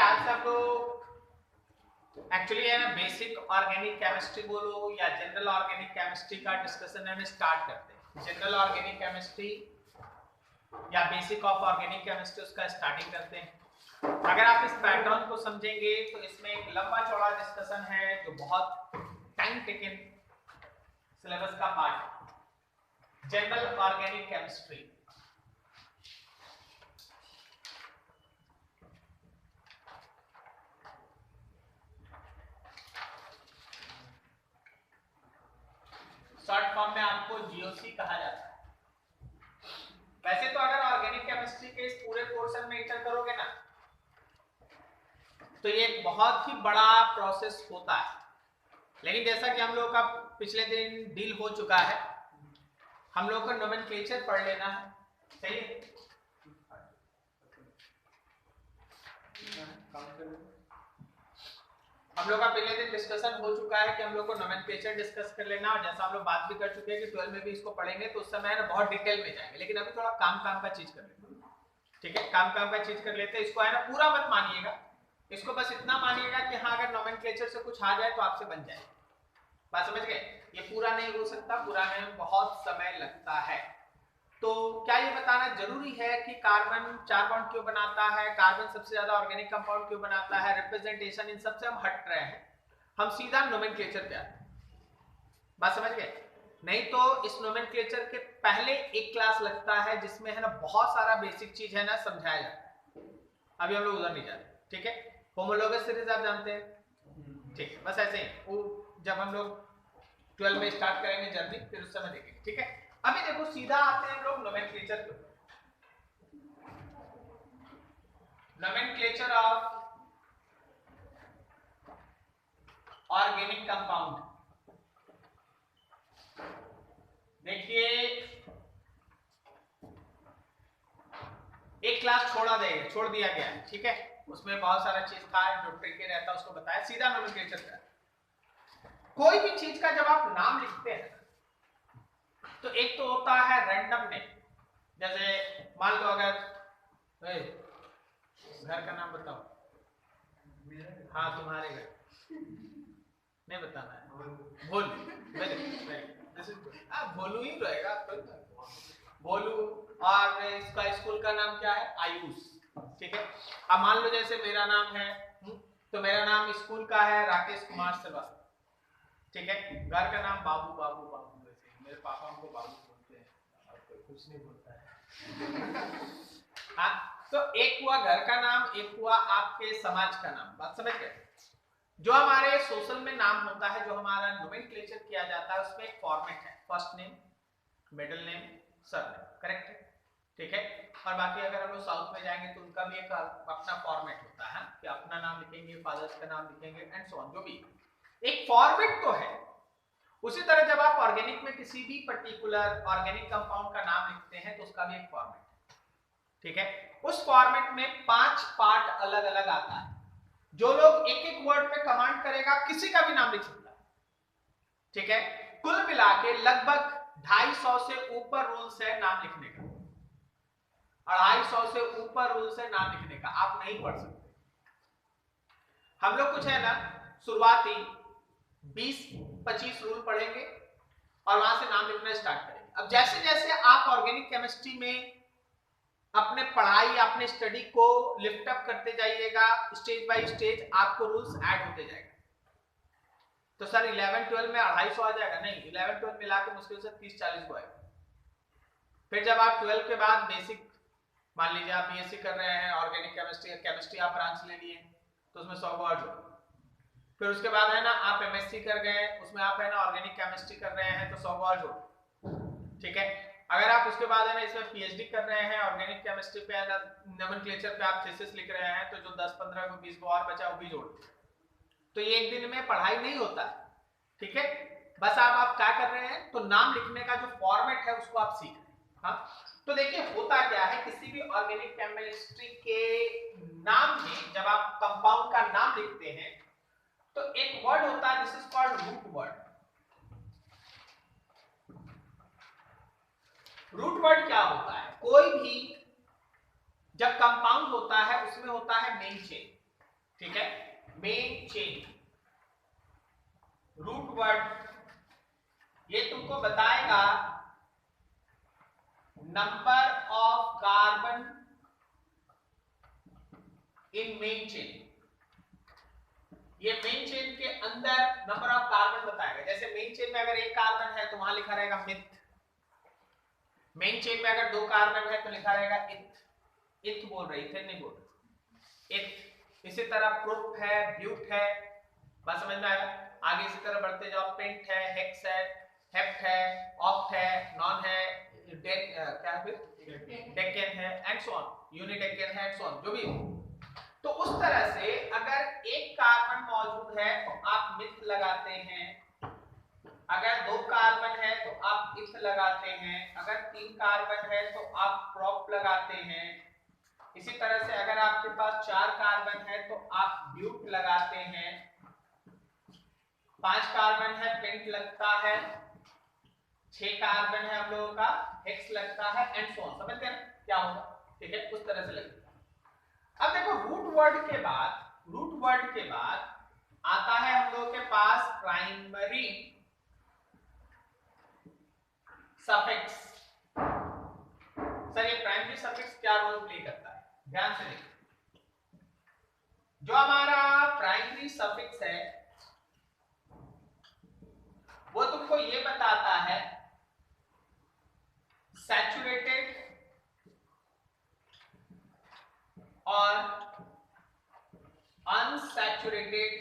आज से हम लोग एक्चुअली है ना बेसिक ऑर्गेनिक केमिस्ट्री बोलो या जनरल ऑर्गेनिक केमिस्ट्री का डिस्कशन है स्टार्ट करते हैं। जनरल ऑर्गेनिक केमिस्ट्री या बेसिक ऑफ ऑर्गेनिक केमिस्ट्री उसका स्टार्टिंग करते हैं। अगर आप इस पैटर्न को समझेंगे तो इसमें एक लंबा चौड़ा डिस्कशन है जो बहुत टाइम टेकन सिलेबस का पार्ट है। General organic chemistry short form में आपको जीओसी कहा जाता है। वैसे तो अगर ऑर्गेनिक केमिस्ट्री के इस पूरे पोर्शन में एंटर करोगे ना तो ये एक बहुत ही बड़ा प्रोसेस होता है, लेकिन जैसा कि हम लोग का पिछले दिन डील हो चुका है, हम लोग को नोमेनक्लेचर पढ़ लेना है। सही है? हम लोग का पहले दिन डिस्कशन हो चुका है कि हम लोग को नोमेनक्लेचर डिस्कस कर लेना, और जैसा हम लोग बात भी कर चुके हैं कि 12 में भी इसको पढ़ेंगे तो उस समय ना बहुत डिटेल में जाएंगे, लेकिन अभी थोड़ा काम का चीज कर लेते हैं। ठीक है, काम का चीज कर लेते हैं। इसको है ना पूरा मत मानिएगा, इसको बस इतना मानिएगा कि हाँ अगर नोमेनक्लेचर से कुछ आ जाए तो आपसे बन जाए। बात समझ गए? ये पूरा नहीं हो सकता, पूरा में बहुत समय लगता है। तो क्या ये बताना जरूरी है कि कार्बन 4 बॉन्ड क्यों बनाता है, कार्बन सबसे ज्यादा ऑर्गेनिक कंपाउंड क्यों बनाता है, रिप्रेजेंटेशन, इन सब से हम हट रहे हैं, हम सीधा नोमेनक्लेचर पे आते हैं। बात समझ गए? नहीं तो इस नोमेनक्लेचर के पहले एक क्लास लगता है जिसमें है ना बहुत सारा बेसिक चीज है ना समझाया जाता है। अभी हम लोग उधर नहीं जाते। ठीक है, होमोलोगस सीरीज आप जानते हैं। ठीक है, बस ऐसे ही वो जब हम लोग 12 में स्टार्ट करेंगे जर्नी फिर उस समय देखेंगे। ठीक है, अभी देखो सीधा आते हैं हम लोग नोमेनक्लेचर पे। Nomenclature of organic compound. देखिए एक क्लास छोड़ दिया गया है। ठीक है, उसमें बहुत सारा चीज था जो ट्रिकी रहता है, उसको बताया। सीधा नोमेनक्लेचर पे। कोई भी चीज का जब आप नाम लिखते हैं तो एक तो होता है रैंडम नेम, जैसे मान लो अगर घर का नाम बताओ। हाँ तुम्हारे घर नहीं बताना है। भोलू ही रहेगा। भोलू, और इसका स्कूल का नाम क्या है? आयुष। ठीक है, अब मान लो जैसे मेरा नाम है तो मेरा नाम स्कूल का है राकेश कुमार श्रीवास्तव। ठीक है, घर का नाम बाबू बाबू बाबू। वैसे मेरे पापा हमको बाबू बोलते हैं और कोई कुछ नहीं बोलता है। हाँ, तो एक हुआ घर का नाम, एक हुआ आपके समाज का नाम। बात समझ गए? जो हमारे सोशल में नाम होता है, जो हमारा नोमेनक्लेचर किया जाता है, उसमें एक फॉर्मेट है, first name, middle name, surname. Correct है? ठीक है, और बाकी अगर हम लोग साउथ में जाएंगे तो उनका भी एक अपना फॉर्मेट होता है कि अपना नाम लिखेंगे, फादर्स का नाम लिखेंगे एंड सो ऑन। जो भी एक फॉर्मेट तो है। उसी तरह जब आप ऑर्गेनिक में किसी भी पर्टिकुलर ऑर्गेनिक कंपाउंड का नाम लिखते हैं तो उसका भी एक फॉर्मेट है। ठीक है, उस फॉर्मेट में 5 पार्ट अलग अलग आता है। जो लोग एक एक वर्ड पे कमांड करेगा किसी का भी नाम लिख सकता है। ठीक है, कुल मिला के लगभग 250 से ऊपर रूल्स है नाम लिखने का। 250 से ऊपर रूल्स है नाम लिखने का, आप नहीं पढ़ सकते। हम लोग कुछ है ना शुरुआती 20-25 रूल पढ़ेंगे और वहां से नाम लिखना स्टार्ट करेंगे। अब जैसे जैसे आप ऑर्गेनिक केमिस्ट्री में अपने पढ़ाई, अपने स्टडी को लिफ्ट अप करते जाइएगा, स्टेज बाय स्टेज आपको रूल्स ऐड होते जाएगा। तो सर 11-12 में 250 आ जाएगा? नहीं, 11-12 मिला के मुश्किल से 30-40 को आएगा। फिर जब आप 12 के बाद बेसिक, मान लीजिए आप बीएससी कर रहे हैं ऑर्गेनिक केमिस्ट्री आप ब्रांच ले लिए तो उसमें 100 को और जोड़ो। फिर उसके बाद है ना आप एमएससी कर गए, उसमें आप है ना ऑर्गेनिक केमिस्ट्री कर रहे हैं तो 100 को और जोड़ो। ठीक है, अगर आप उसके बाद है ना इसमें पीएचडी कर रहे हैं ऑर्गेनिक केमिस्ट्री पे, नोमेनक्लेचर पे आप थीसिस लिख रहे हैं तो जो 10-15 को 20 को और बचा वो भी जोड़। तो ये एक दिन में पढ़ाई नहीं होता। ठीक है, बस आप क्या कर रहे हैं तो नाम लिखने का जो फॉर्मेट है उसको आप सीख रहे हैं। हाँ, तो देखिए होता क्या है, किसी भी ऑर्गेनिक केमिस्ट्री के नाम में जब आप कंपाउंड का नाम लिखते हैं तो एक वर्ड होता है, this is called root word. Root word क्या होता है? कोई भी जब कंपाउंड होता है उसमें होता है मेन चेन। ठीक है, मेन चेन। रूट वर्ड ये तुमको बताएगा number of carbon in main chain. ये मेन चेन के अंदर नंबर ऑफ कार्बन बताएगा। जैसे मेन चेन में अगर एक कार्बन है तो वहां लिखा रहेगा मिथ। मेन चेन में अगर 2 कार्बन है तो लिखा रहेगा इथ। इथ बोल रहे, इथेन नहीं बोल रहे, इथ। इसी तरह प्रोप है, ब्यूट है, बात समझ में आया। आगे इसी तरह बढ़ते जाओ, पेंट है, हेक्स है, हेप्ट है, ऑक्ट है, नॉन है, क्या है फिर डेकेन है, एंड सो ऑन, यूनिडेकेन है, एंड सो ऑन, जो भी हो। तो उस तरह से अगर एक कार्बन मौजूद है तो आप मिथ लगाते हैं, अगर 2 कार्बन है तो आप इथ लगाते हैं, अगर 3 कार्बन है तो आप प्रोप लगाते हैं। इसी तरह से अगर आपके पास 4 कार्बन है तो आप ब्यूट लगाते हैं, 5 कार्बन है पेंट लगता है, 6 कार्बन है हम लोगों का हेक्स लगता है, एंड सो ऑन। समझ गए ना क्या होगा? ठीक है, उस तरह से लगेगा। अब देखो रूट वर्ड के बाद आता है हम लोगों के पास प्राइमरी सफिक्स। सर ये प्राइमरी सफिक्स क्या रोल प्ले करता है? ध्यान से देखिए, जो हमारा प्राइमरी सफिक्स है वो तुमको ये बताता है सैचुरेटेड और अनसैचुरेटेड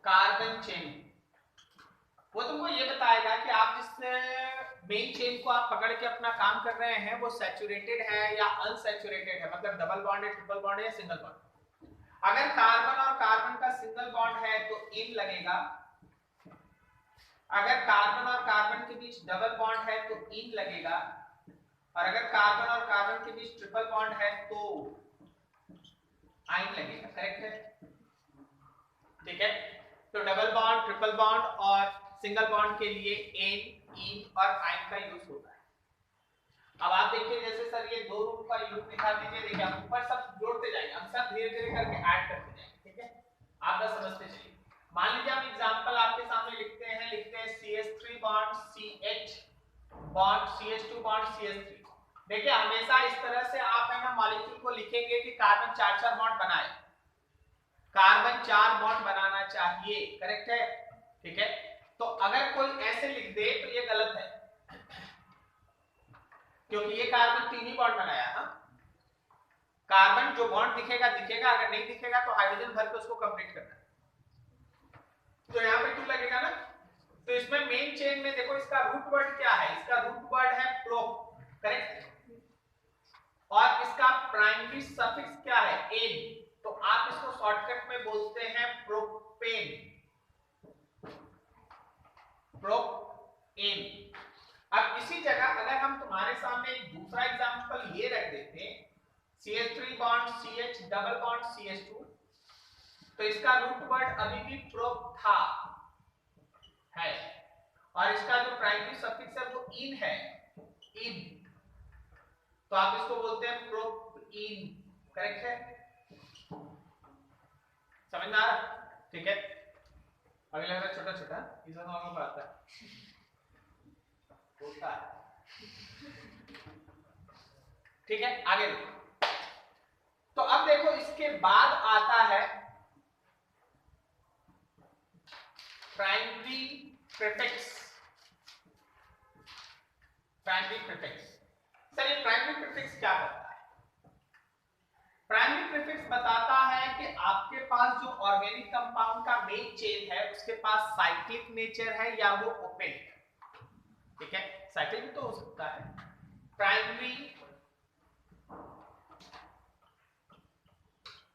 कार्बन चेन। वो तुमको ये बताएगा कि आप जिस मेन चेन को आप पकड़ के अपना काम कर रहे हैं वो सैचुरेटेड है या अनसैचुरेटेड है, मतलब डबल बॉन्ड है, ट्रिपल बॉन्ड है या सिंगल बॉन्ड। अगर कार्बन और कार्बन का सिंगल बॉन्ड है तो इन लगेगा, अगर कार्बन और कार्बन के बीच डबल बॉन्ड है तो इन लगेगा, और अगर कार्बन और कार्बन के बीच ट्रिपल बॉन्ड है तो आइन लगेगा। करेक्ट है? ठीक है, तो डबल बॉन्ड, ट्रिपल बॉन्ड और सिंगल बॉन्ड के लिए एन, इन और आइन का यूज होता है। अब आप देखिए, जैसे सर ये 2 रूप का यूज दिखा दीजिए, देखिए हम ऊपर सब जोड़ते जाएंगे, हम सब धीरे धीरे करके ऐड करते जाएंगे। ठीक है, आप बस समझते चलिए। मान लीजिए हम एग्जांपल आपके सामने लिखते हैं CH3 bond CH bond CH2 bond CH3। देखिए हमेशा इस तरह से आप है ना मॉलिक्यूल को लिखेंगे कि कार्बन 4-4 बॉन्ड बनाए, कार्बन 4 बॉन्ड बनाना चाहिए। करेक्ट है? ठीक है, तो अगर कोई ऐसे लिख दे तो ये गलत है, क्योंकि ये कार्बन 3 ही बॉन्ड बनाया है। कार्बन जो बॉन्ड दिखेगा दिखेगा, अगर नहीं दिखेगा तो हाइड्रोजन भर के उसको कंप्लीट करना है। तो यहाँ पे 2 लगेगा ना। तो इसमें मेन चेन में देखो इसका रूट वर्ड क्या है? इसका रूट वर्ड है प्रोप। करेक्ट? और इसका प्राइमरी सफिक्स क्या है? एन। तो आप इसको शॉर्टकट में बोलते हैं प्रोपेन। प्रोपेन। अब इसी जगह अगर हम तुम्हारे सामने एक दूसरा एग्जांपल ये रख देते हैं, CH3 bond CH double bond CH2, तो इसका रूट वर्ड अभी भी प्रोप था है, और इसका जो प्राइमरी सफिक्स है वो इन है, इन। तो आप इसको बोलते हैं प्रोपीन। करेक्ट है? समझ में आ रहा? ठीक है, अभी लग रहा है छोटा छोटा, इसे नॉर्मल बात है होता है। ठीक है, आगे देखो। तो अब देखो इसके बाद आता है primary prefix. Primary prefix, sir ये प्राइमरी प्रीफिक्स क्या करता है? प्राइमरी प्रीफिक्स बताता है कि आपके पास जो ऑर्गेनिक कंपाउंड का मेन चेन है उसके पास साइक्लिक नेचर है या वो ओपेन। ठीक है, साइक्लिक भी तो हो सकता है। Primary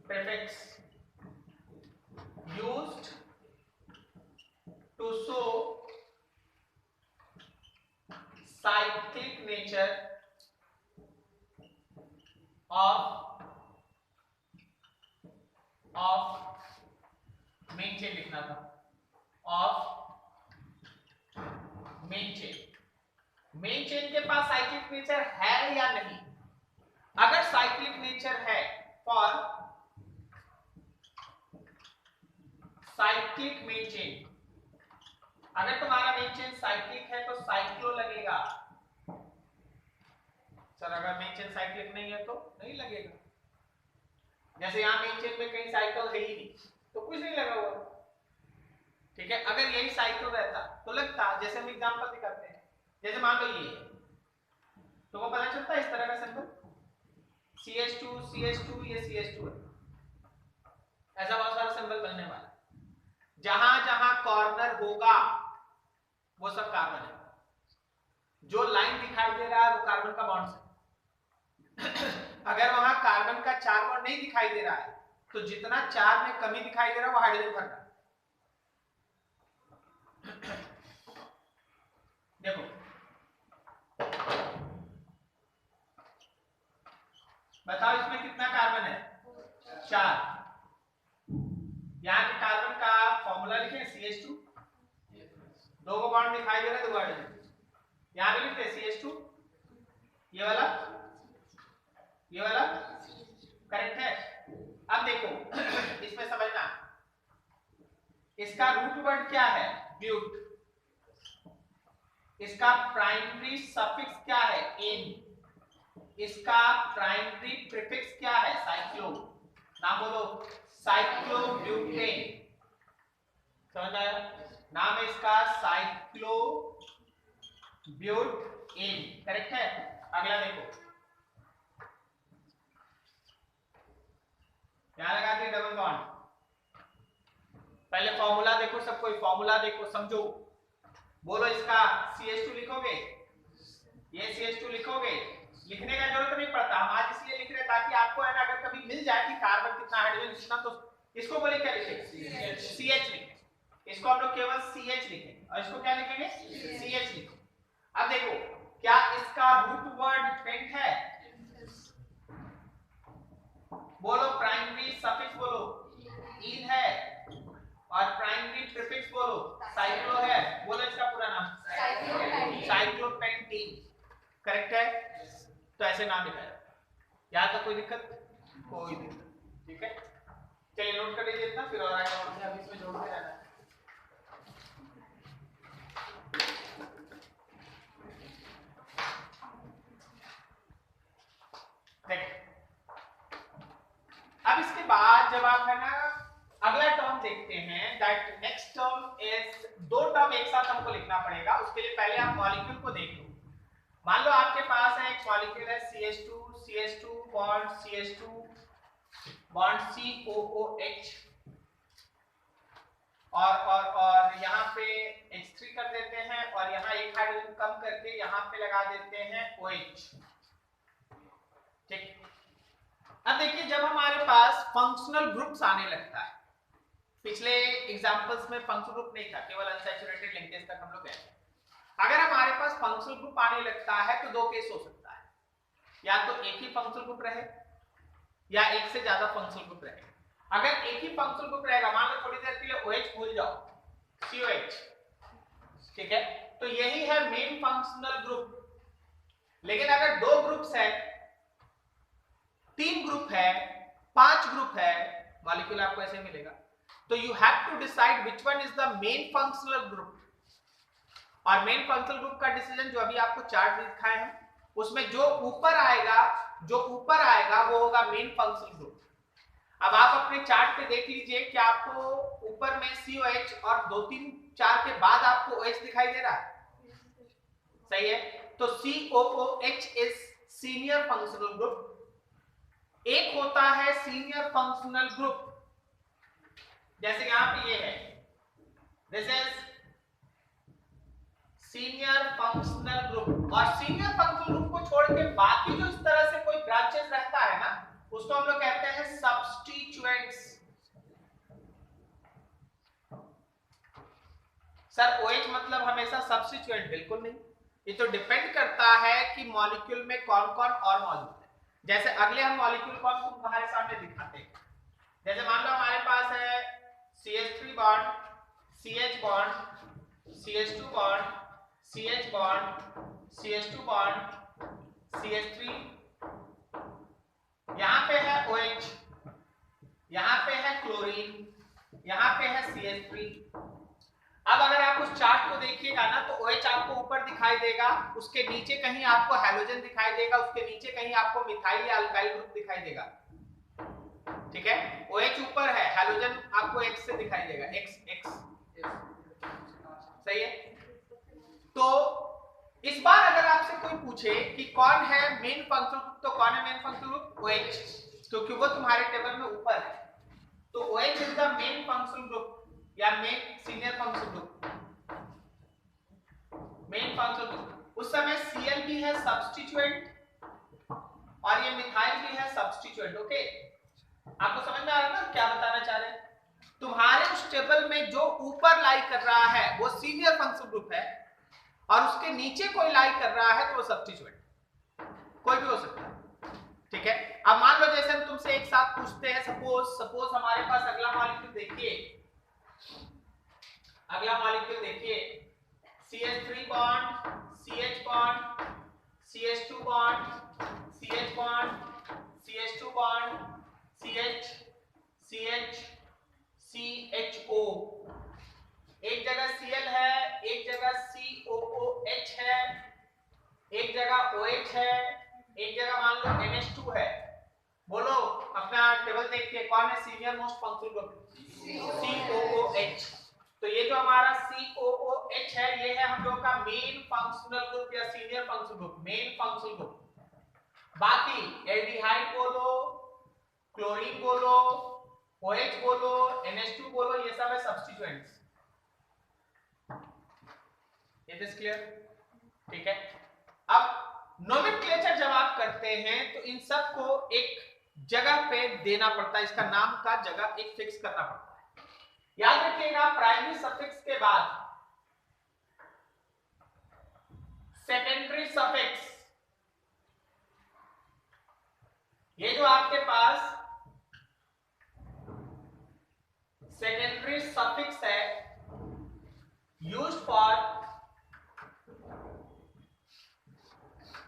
prefix used to show cyclic nature of main chain लिखना था, of main chain। Main chain के पास साइक्लिक नेचर है या नहीं? अगर साइक्लिक नेचर है फॉर साइक्लिक मेन चेन। अगर तुम्हारा मेन चेन साइक्लिक है तो साइक्लो लगेगा। सर अगर मेन चेन साइक्लिक नहीं है तो नहीं लगेगा। जैसे यहाँ मेन चेन में कहीं साइकिल है ही नहीं तो कुछ नहीं लगा हुआ, ठीक है। अगर यही साइकिल रहता तो लगता। जैसे हम एग्जांपल दिखाते हैं, जैसे मान लो ये तो वो पता चलता है इस तरह का सिंबल CH2 CH2 ये CH2 है। ऐसा बहुत सारा सिंबल बनने वाला है। जहां जहां कॉर्नर होगा वो सब कार्बन है। जो लाइन दिखाई दे रहा है वो कार्बन का बॉन्ड है। अगर वहां कार्बन का 4 बॉन्ड नहीं दिखाई दे रहा है तो जितना 4 में कमी दिखाई दे रहा है वो हाइड्रोजन भर रहा है। देखो बताओ इसमें कितना कार्बन है? 4। यहाँ के कार्बन का फॉर्मूला लिखे CH2, 2 को बॉन्ड दिखाई दे रहा है 2 हाइड्रोजन। यहाँ पे लिखते CH2 ये वाला करेक्ट है। अब देखो इसमें समझना, इसका रूट वर्ड क्या है? ब्यूट। इसका प्राइमरी सफिक्स क्या है? एन। इसका प्राइमरी प्रीफिक्स क्या है? साइक्लो। नाम बोलो, साइक्लोब्यूटेन। समझ आया? नाम है इसका साइक्लोब्यूटेन, करेक्ट है। अगला देखो, यहां लगा के डबल बॉन्ड। पहले फॉर्मूला देखो, सब कोई फॉर्मूला देखो, समझो। बोलो इसका CH2 लिखोगे, ये CH2 लिखोगे। लिखने का जरूरत नहीं पड़ता, हम आज इसलिए लिख रहे हैं ताकि आपको है ना अगर कभी मिल जाए कि कार्बन कितना हाइड्रोजन कितना, तो इसको बोले क्या लिखेंगे? CH लिखेंगे। इसको हम लोग केवल CH लिखेंगे और इसको क्या लिखेंगे? CH लिखेंगे। अब देखो क्या इसका रूट वर्ड पेंट है? बोलो प्राइमरी सफिक्स बोलो इन है और प्राइमरी प्रीफिक्स बोलो साइक्लो है। बोलो इसका पूरा नाम साइक्लोपेंटीन, करेक्ट है। तो ऐसे नाम लिखा है। यहाँ तक कोई दिक्कत? कोई दिक्कत, ठीक है। चलिए नोट कर लीजिए इतना, फिर और आगे बढ़ते हैं। अब इसमें जोड़ते रहना है। अब इसके बाद जब आप है ना अगला टर्म देखते हैं, that next term is, 2 term एक साथ हमको लिखना पड़ेगा। उसके लिए पहले आप मॉलिक्यूल को देख लो। मान लो आपके पास है एक मॉलिक्यूल है CH2 bond CH2 bond COOH और यहाँ पे H3 कर देते हैं और यहाँ एक हाइड्रोजन कम करके यहाँ पे लगा देते हैं OH, ठीक। अब देखिए जब हमारे पास फंक्शनल ग्रुप्स आने लगता है, पिछले एग्जांपल्स में फंक्शनल ग्रुप नहीं था, केवल अनसैचुरेटेड लिंकेज तक हम लोग गए। अगर हमारे पास फंक्शनल ग्रुप आने लगता है तो 2 केस हो सकता है, या तो एक ही फंक्शनल ग्रुप रहे या एक से ज्यादा फंक्शनल ग्रुप रहे। अगर एक ही फंक्शनल ग्रुप रहेगा, मान लो थोड़ी देर के लिए OH भूल जाओ, COH, ठीक है, तो यही है मेन फंक्शनल ग्रुप। लेकिन अगर 2 ग्रुप्स है, 3 ग्रुप है, 5 ग्रुप है, मॉलिक्यूल आपको ऐसे मिलेगा। तो you have to decide which one is the main functional group. और मेन फंक्शनल ग्रुप का डिसीजन जो अभी आपको चार्ट दिखाए हैं उसमें जो ऊपर आएगा वो होगा मेन फंक्शनल ग्रुप। अब आप अपने चार्ट पे देख लीजिए कि आपको ऊपर में COH और 2 3 4 के बाद आपको OH दिखाई दे रहा है, सही है। तो COOH is senior functional group. एक होता है सीनियर फंक्शनल ग्रुप, जैसे यहां पे ये है, this is senior functional group. और सीनियर फंक्शनल ग्रुप को छोड़ के बाकी जो इस तरह से कोई ब्रांचेस रहता है ना, उसको हम लोग कहते हैं सब्स्टिट्यूएंट्स। सर OH मतलब हमेशा सब्स्टिट्यूएंट? बिल्कुल नहीं, ये तो डिपेंड करता है कि मॉलिक्यूल में कौन कौन और मौजूद है। जैसे अगले हम मॉलिक्यूल को आपको हमारे सामने दिखाते हैं। जैसे मान लो हमारे पास है CH3 bond CH bond CH2 bond CH bond CH2 bond CH3, यहां पे है OH यहाँ पे है क्लोरीन, यहाँ पे है CH3। अब अगर आप उस चार्ट को देखिएगा ना तो OH आपको ऊपर दिखाई देगा, उसके नीचे कहीं आपको हैलोजन दिखाई देगा, उसके नीचे कहीं आपको मिथाइल या अल्काइल ग्रुप दिखाई देगा। ठीक है, OH ऊपर है, हैलोजन आपको X से दिखाई देगा, X सही है। तो इस बार अगर आपसे कोई पूछे कि कौन है मेन फंक्शनल ग्रुप, तो कौन है मेन फंक्शनल ग्रुप? OH, क्योंकि वो तुम्हारे टेबल में ऊपर है। तो OH is the main functional group या main senior functional group, main functional group. उस समय Cl भी है सब्स्टिट्यूएंट और ये मिथाइल भी है सब्स्टिट्यूएंट। ओके, आपको समझ में आ रहा है ना क्या बताना चाह रहे हैं? तुम्हारे उस टेबल में जो ऊपर लाई कर रहा है वो सीनियर फंक्शनल ग्रुप है और उसके नीचे कोई लाई कर रहा है तो वो सब्स्टिट्यूएंट, कोई भी हो सकता है। ठीक है, अब मान लो जैसे हम तुमसे एक साथ पूछते हैं, सपोज हमारे पास अगला मॉलिक्यूल देखिए, अगला मॉलिक्यूल देखिए, CH3 bond, CH bond, CH2 bond, CH bond, CH2 bond, CH, CH, CHO। एक जगह Cl है, एक जगह COOH है, एक जगह OH है, एक जगह मान लो NH2 है। बोलो अपना टेबल देखिए, कौन है senior most functional group? COOH। तो ये जो हमारा COOH है ये है हम लोग का मेन फंक्शनल ग्रुप या senior functional group, main functional group. बाकी एल्डिहाइड बोलो, क्लोरीन बोलो, OH बोलो, NH2 बोलो, ये सब है सब्स्टिट्यूएंट्स। It is clear? ठीक है, अब नोमेनक्लेचर जब आप करते हैं तो इन सब को एक जगह पे देना पड़ता है, इसका नाम का जगह एक फिक्स करना पड़ता है। याद रखिएगा प्राइमरी सफिक्स के बाद सेकेंडरी सफिक्स, ये जो आपके पास सेकेंडरी सफिक्स है used for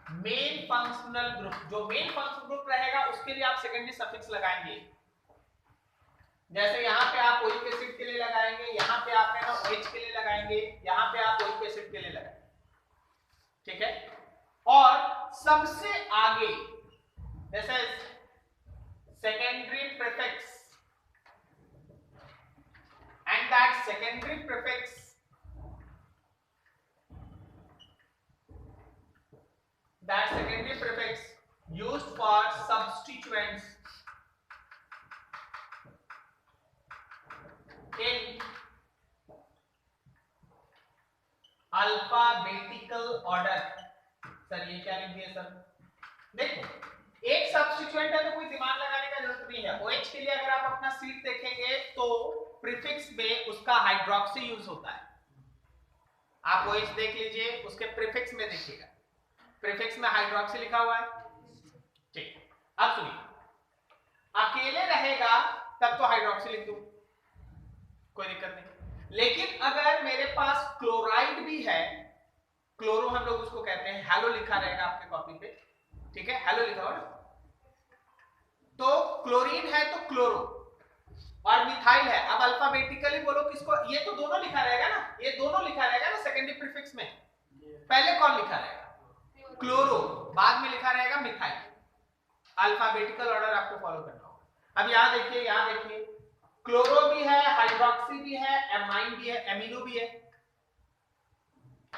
main functional group, जो मेन फंक्शनल ग्रुप रहेगा उसके लिए आप सेकेंडरी सफिक्स लगाएंगे। जैसे यहाँ पे आप ओइक एसिड के लिए लगाएंगे, यहाँ पे आप है ना OH के लिए लगाएंगे, यहाँ पे आप ओइक एसिड के लिए लगाएंगे। ठीक है, और सबसे आगे जैसे secondary prefix and that secondary prefix that secondary prefix used for substituents in alphabetical order। Sir ये क्या लिख दिया सर? देखो एक सब्स्टिट्यूएंट है तो कोई दिमाग लगाने का जरूरत नहीं है। OH के लिए अगर आप अपना सीट देखेंगे तो प्रीफिक्स में उसका हाइड्रोक्सी यूज होता है। आप OH देख लीजिए, उसके प्रीफिक्स में देखिएगा, प्रीफिक्स में हाइड्रोक्सी लिखा हुआ है। ठीक, अब सुनिए, अकेले रहेगा तब तो हाइड्रोक्सी लिख दूं, कोई दिक्कत नहीं। लेकिन अगर मेरे पास क्लोराइड भी है, क्लोरो हम लोग उसको कहते हैं, हेलो लिखा रहेगा आपके कॉपी पे, ठीक है, हेलो लिखा हुआ, तो क्लोरीन है तो क्लोरो और मिथाइल है। अब अल्फाबेटिकली बोलो किसको, ये तो दोनों लिखा रहेगा ना, ये दोनों लिखा रहेगा ना सेकेंडरी प्रीफिक्स में। पहले कौन लिखा रहेगा? क्लोरो, बाद में लिखा रहेगा मिथाइल। अल्फाबेटिकल ऑर्डर आपको फॉलो करना होगा। अब यहां देखिए, यहां देखिए, क्लोरो भी है, हाइड्रोक्सी भी है, एमाइन भी है, एमिनो भी है,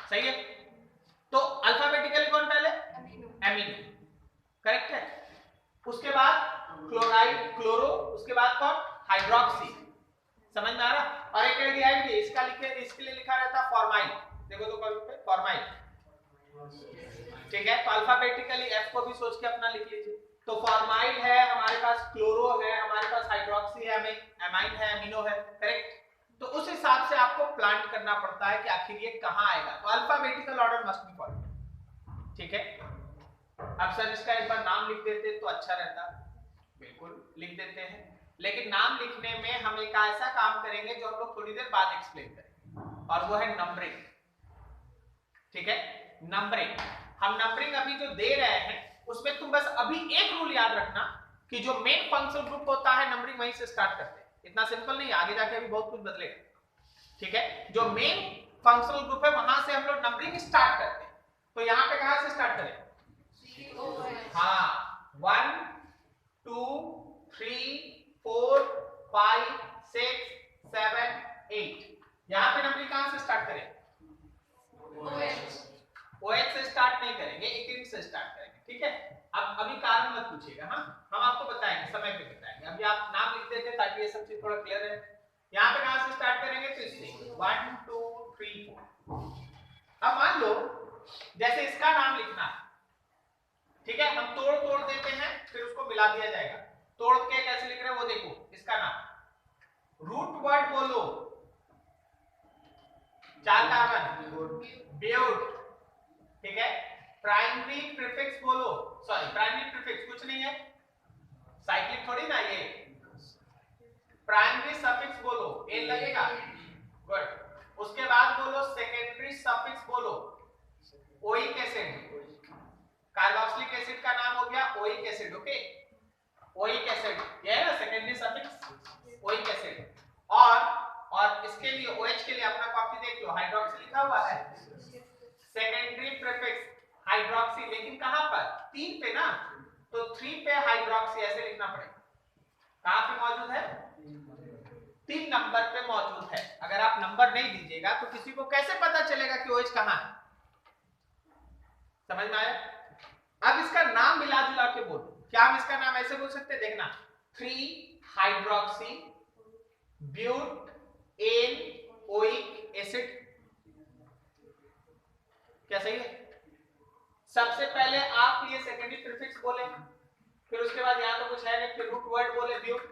सही है। तो अल्फाबेटिकली कौन पहले? एमिनो, करेक्ट है। उसके बाद क्लोराइड, क्लोरो, उसके बाद कौन? हाइड्रोक्सी। समझ में आ रहा? और एक एल्डिहाइड भी, इसका लिखे, इसके लिए लिखा रहता फॉर्माइल। देखो तो कॉपी पे फॉर्माइल, ठीक है। तो अल्फाबेटिकली F को भी सोच के अपना लिख लीजिए। तो फॉर्माइल है हमारे पास, क्लोरो है हमारे पास, हाइड्रोक्सी है, एमाइन है, एमिनो है, करेक्ट। तो उस हिसाब से आपको प्लांट करना पड़ता है कि आखिर ये कहां आएगा। तो alphabetical order must be followed, ठीक है। अब सर इसका एक बार नाम लिख देते तो अच्छा रहता, बिल्कुल लिख देते हैं, लेकिन नाम लिखने में हम एक ऐसा काम करेंगे जो हम लोग थोड़ी देर बाद एक्सप्लेन करेंगे, और वो है नंबरिंग, ठीक है। नंबरिंग, हम नंबरिंग अभी जो दे रहे हैं उसमें तुम बस अभी एक रूल याद रखना कि जो मेन फंक्शनल ग्रुप होता है नंबरिंग वहीं से स्टार्ट करते हैं। इतना सिंपल नहीं, आगे जाके अभी बहुत कुछ बदलेगा। ठीक है, जो मेन फंक्शनल ग्रुप है वहां से हम लोग नंबरिंग स्टार्ट करते हैं। तो यहाँ पे कहां से स्टार्ट करें? हाँ, 1 2 3 4 5 6 7 8। यहाँ पे नंबरिंग कहां से स्टार्ट करें? OH से स्टार्ट नहीं करेंगे, 18 से स्टार्ट करेंगे। ठीक है, अब अभी कारण मत पूछिएगा, हाँ हम आपको बताएंगे, समय पे बताएंगे। अभी आप नाम लिख देते ताकि ये सब चीज थोड़ा क्लियर है। यहाँ पे कहां से स्टार्ट करेंगे? तो इससे 1 2 3 4। अब मान लो जैसे इसका नाम लिखना है, ठीक है, हम तोड़ तोड़ देते हैं, फिर उसको मिला दिया जाएगा। तोड़ के कैसे लिख रहे हैं वो देखो। इसका नाम रूट वर्ड बोलो, 4 कार्बन, ब्यूट। ठीक है, प्राइमरी प्रीफिक्स बोलो, सॉरी प्राइमरी प्रीफिक्स कुछ नहीं है, साइक्लिक थोड़ी ना ये। प्राइमरी सफिक्स बोलो, एन लगेगा, गुड। उसके बाद बोलो सेकेंडरी सफिक्स बोलो, ओइक एसिड। कार्बोक्सिलिक एसिड का नाम हो गया oic acid. Okay, oic acid, ये है ना सेकेंडरी सफिक्स ओइक एसिड। और इसके लिए OH के लिए अपना कॉपी देख लो, हाइड्रोक्सी लिखा हुआ है। सेकेंडरी प्रीफिक्स हाइड्रोक्सी, लेकिन कहां पर? 3 पे ना, तो 3 पे हाइड्रोक्सी ऐसे लिखना पड़ेगा। कहां पे मौजूद है? 3 नंबर पे मौजूद है। अगर आप नंबर नहीं दीजिएगा तो किसी को कैसे पता चलेगा कि OH कहां है? समझ में आया? अब इसका नाम मिला जुला के बोलो। क्या हम इसका नाम ऐसे बोल सकते हैं? देखना, 3 hydroxy but an oic acid. क्या सही है? सबसे पहले आप ये सेकेंडरी प्रीफिक्स बोले, फिर उसके बाद यहां तो कुछ है नहीं, फिर रूट वर्ड बोले ब्यूट,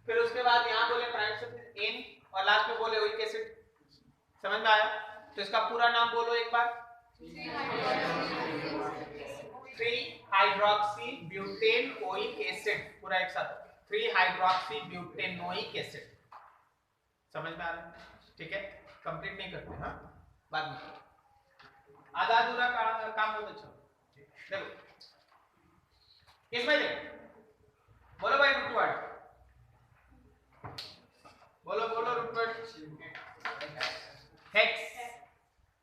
फिर उसके बाद यहां बोले प्राइमरी सफिक्स एन, और लास्ट में बोले ओइक एसिड। समझ में आया? तो इसका पूरा नाम बोलो एक बार, 3 हाइड्रोक्सी ब्यूटेन ओइक एसिड। पूरा एक साथ 3 हाइड्रोक्सी ब्यूटेनोइक एसिड। समझ में आ रहा है? ठीक है, कंप्लीट नहीं करते, हाँ बाद में आधा अधूरा काम बहुत अच्छा। देखो इसमें देखो, बोलो भाई रूट वर्ड, बोलो बोलो root word. Hex,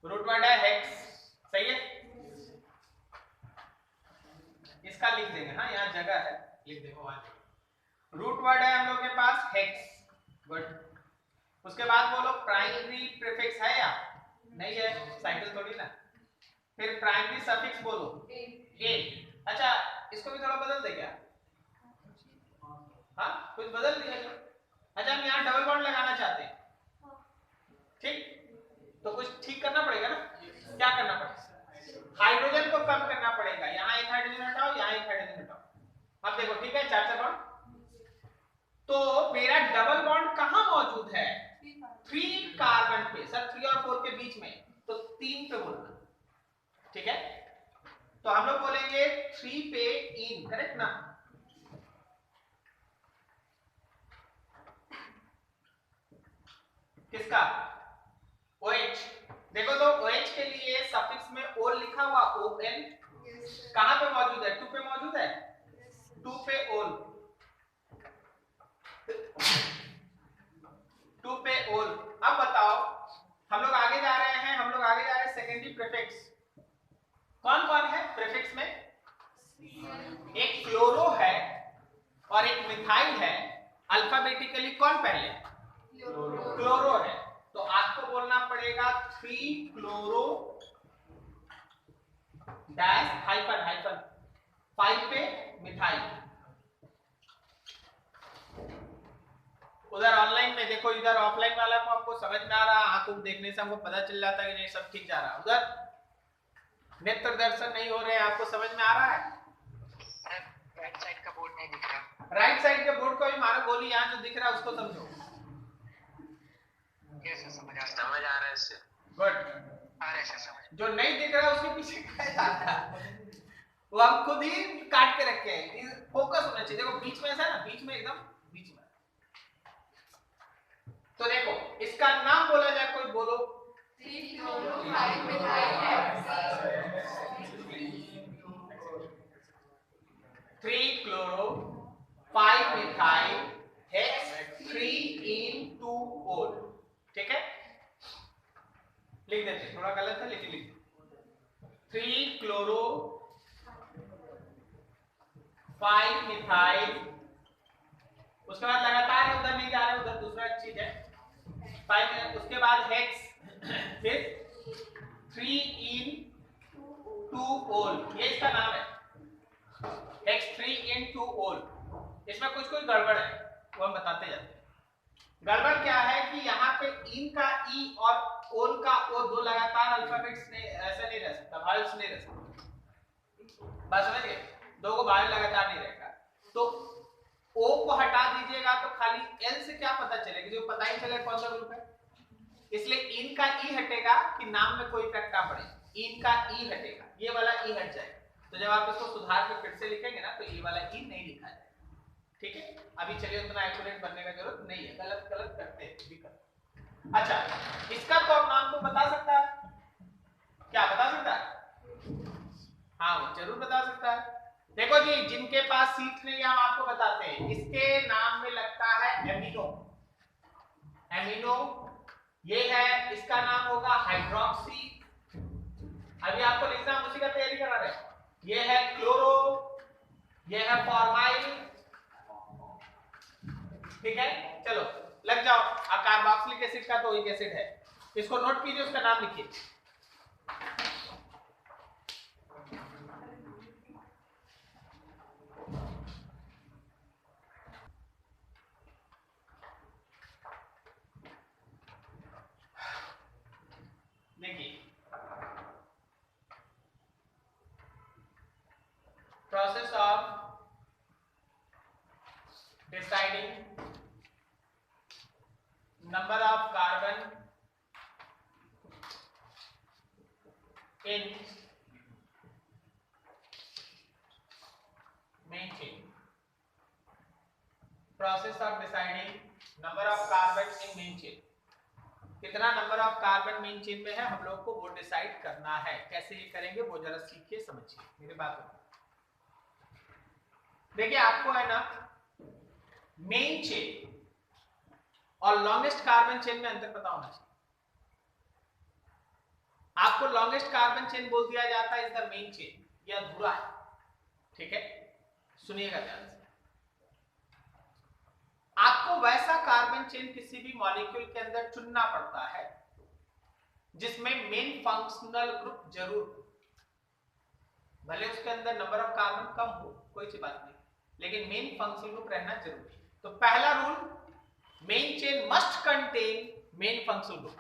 root word है हेक्स, सही है। इसका लिख देंगे, हाँ यहाँ जगह है, लिख देंगे वहां। रूट वर्ड है हम लोग के पास हेक्स, गुड। उसके बाद बोलो प्राइमरी प्रीफिक्स है या नहीं है? साइकिल थोड़ी ना। फिर प्राइमरी सफिक्स बोलो एन। अच्छा, इसको भी थोड़ा बदल दे क्या? हाँ कुछ बदल दिया जाए। अच्छा, हम यहाँ डबल बॉन्ड लगाना चाहते हैं, ठीक, तो कुछ ठीक करना पड़ेगा ना। क्या करना पड़ेगा? हाइड्रोजन को कम करना पड़ेगा। यहाँ एक हाइड्रोजन हटाओ, यहाँ एक हाइड्रोजन हटाओ। अब देखो, ठीक है, 4 बॉन्ड। तो मेरा डबल बॉन्ड कहाँ मौजूद है? 3 कार्बन पे। सर 3 और 4 के बीच में, तो 3 पे बोलना, ठीक है। तो हम लोग बोलेंगे 3 पे इन, करेक्ट ना। किसका? OH। देखो तो OH के लिए सफिक्स में ओल लिखा हुआ, ON कहां पे मौजूद है? 2 पे मौजूद है, 2 पे ओल, 2 पे ओल। अब बताओ, हम लोग आगे जा रहे हैं, सेकेंडरी प्रीफिक्स कौन कौन है प्रीफिक्स में? एक फ्लोरो है और एक मिथाइल है। अल्फाबेटिकली कौन पहले? क्लोरो है। तो आपको बोलना पड़ेगा 3 क्लोरो डैश हाइफन हाइफन 5 पे मिथाइल। उधर ऑनलाइन में देखो, इधर ऑफलाइन वाला को आपको समझ में आ रहा, आंखों देखने से हमको पता चल जाता है कि नहीं सब ठीक जा रहा। उधर नेत्र दर्शन नहीं हो रहे हैं, आपको समझ में आ रहा है? राइट साइड का बोर्ड नहीं दिख रहा। राइट साइड के बोर्ड को भी मारो गोली, यहाँ जो दिख रहा है उसको समझो। कैसे समझ आ रहा है इससे? गुड। आ रहा है समझ। जो नहीं दिख रहा उसके पीछे क्या जाता है, वो हम खुद ही काट के रखे हैं। फोकस होना चाहिए। देखो बीच में ऐसा है ना, बीच में एकदम बीच में। तो देखो इसका नाम बोला जाए, कोई बोलो। 3 क्लोरो 5 मिथाइल हेक्स 3-इन-2-ओल। ठीक है, लिख देते, थोड़ा गलत है लेकिन लिख 3 क्लोरो 5 मिथाइल, उसके बाद लगातार है, उधर नहीं जा रहे, उधर दूसरा चीज है 5, उसके बाद हेक्स, फिर 3-इन-2-ओल, ये इसका नाम है हेक्स 3-इन-2-ओल। इसमें कुछ गड़बड़ है, वो हम बताते जाते हैं। गड़बड़ क्या है कि यहाँ पे इन का ई और ओल का ओ दो लगातार अल्फाबेट्स ने ऐसा नहीं रह सकता, वायल्स नहीं रह सकता, बस समझ गए, दो को वायल लगातार नहीं रहेगा। तो ओ को हटा दीजिएगा तो खाली एल से क्या पता चलेगा, जो पता ही चले कौन सा ग्रुप है, इसलिए इन का ई हटेगा कि नाम में कोई इफेक्ट ना पड़े, इन का ई हटेगा, ये वाला ई हट जाएगा। तो जब आप इसको सुधार के फिर से लिखेंगे ना तो ये वाला ई नहीं लिखा जाएगा। ठीक है, अभी चलिए उतना एक्यूरेट बनने का जरूरत नहीं है, गलत गलत करते हैं भी करते। अच्छा, इसका तो आप नाम तो बता सकता है, क्या बता सकता है? हाँ वो जरूर बता सकता है। देखो जी, जिनके पास सीट नहीं है हम आपको बताते हैं, इसके नाम में लगता है एमिनो, एमिनो ये है, इसका नाम होगा हाइड्रोक्सी, अभी आपको लिखना, हम उसी का तैयारी करा रहे हैं। ये है क्लोरो, ये है फॉर्माइल, ठीक है, चलो लग जाओ। कार्बोक्सिलिक एसिड का तो एक एसिड है, इसको नोट कीजिए, उसका नाम लिखिए। देखिए, process of deciding number of carbon in main chain, process of deciding number of carbon in main chain, कितना number of carbon main chain में है हम लोग को वो डिसाइड करना है। कैसे ये करेंगे वो जरा सीखिए, समझिए मेरी बात को। देखिए, आपको है ना मेन चेन और लॉन्गेस्ट कार्बन चेन में अंतर पता होना चाहिए। आपको लॉन्गेस्ट कार्बन चेन बोल दिया जाता है इज द मेन चेन, ये अधूरा है। ठीक है, सुनिएगा ध्यान से। आपको वैसा कार्बन चेन किसी भी मॉलिक्यूल के अंदर चुनना पड़ता है जिसमें मेन फंक्शनल ग्रुप जरूर हो, भले उसके अंदर नंबर ऑफ कार्बन कम हो, कोई सी बात नहीं, लेकिन मेन फंक्शनल ग्रुप रहना जरूरी है। तो पहला rule, main chain must contain main functional group.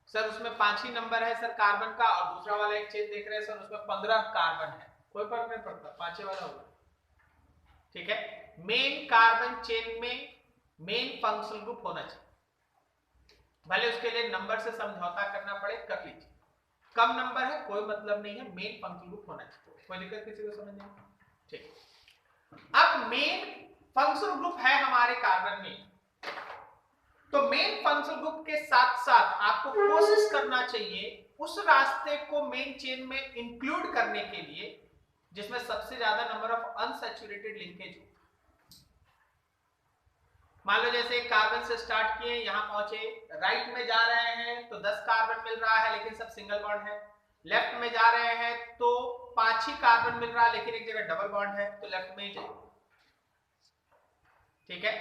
Sir उसमें 5 ही नंबर है सर कार्बन का, और दूसरा वाला एक चेन देख रहे हैं सर उसमें 15 कार्बन है, कोई फर्क नहीं पड़ता, 5 वाला होगा। ठीक है, मेन कार्बन चेन में मेन फंक्शनल ग्रुप होना चाहिए, भले उसके लिए नंबर से समझौता करना पड़े, कर लीजिए। कम नंबर है कोई मतलब नहीं है, मेन फंक्शनल ग्रुप होना चाहिए, कोई दिक्कत किसी को समझ नहीं। ठीक, अब मेन फंक्शनल ग्रुप है हमारे कार्बन में, तो मेन फंक्शनल ग्रुप के साथ साथ आपको कोशिश करना चाहिए उस रास्ते को मेन चेन में इंक्लूड करने के लिए जिसमें सबसे ज्यादा नंबर ऑफ अनसैचुरेटेड लिंकेज हो। मान लो जैसे कार्बन से स्टार्ट किए, यहां पहुंचे, राइट में जा रहे हैं तो 10 कार्बन मिल रहा है लेकिन सब सिंगल बॉन्ड है, लेफ्ट में जा रहे हैं तो 5 ही कार्बन मिल रहा है लेकिन एक जगह डबल बॉन्ड है, तो लेफ्ट में ही जाइए। ठीक है,